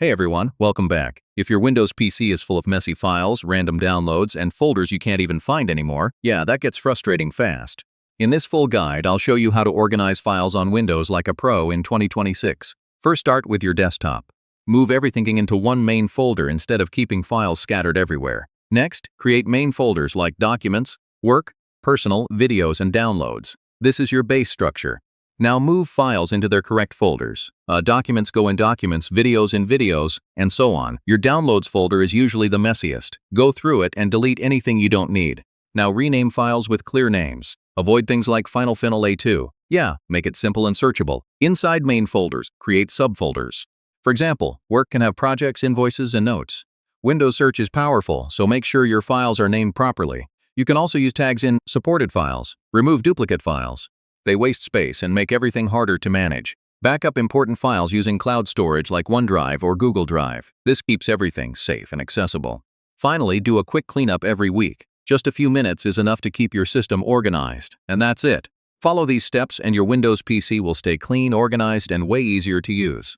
Hey everyone, welcome back. If your Windows PC is full of messy files, random downloads, and folders you can't even find anymore, yeah, that gets frustrating fast. In this full guide, I'll show you how to organize files on Windows like a pro in 2026. First, start with your desktop. Move everything into one main folder instead of keeping files scattered everywhere. Next, create main folders like Documents, Work, Personal, Videos, and Downloads. This is your base structure. Now move files into their correct folders. Documents go in Documents, Videos in Videos, and so on. Your Downloads folder is usually the messiest. Go through it and delete anything you don't need. Now rename files with clear names. Avoid things like Final A2. Yeah, make it simple and searchable. Inside main folders, create subfolders. For example, Work can have projects, invoices, and notes. Windows Search is powerful, so make sure your files are named properly. You can also use tags in Supported Files. Remove duplicate files. They waste space and make everything harder to manage. Back up important files using cloud storage like OneDrive or Google Drive. This keeps everything safe and accessible. Finally, do a quick cleanup every week. Just a few minutes is enough to keep your system organized, and that's it. Follow these steps and your Windows PC will stay clean, organized, and way easier to use.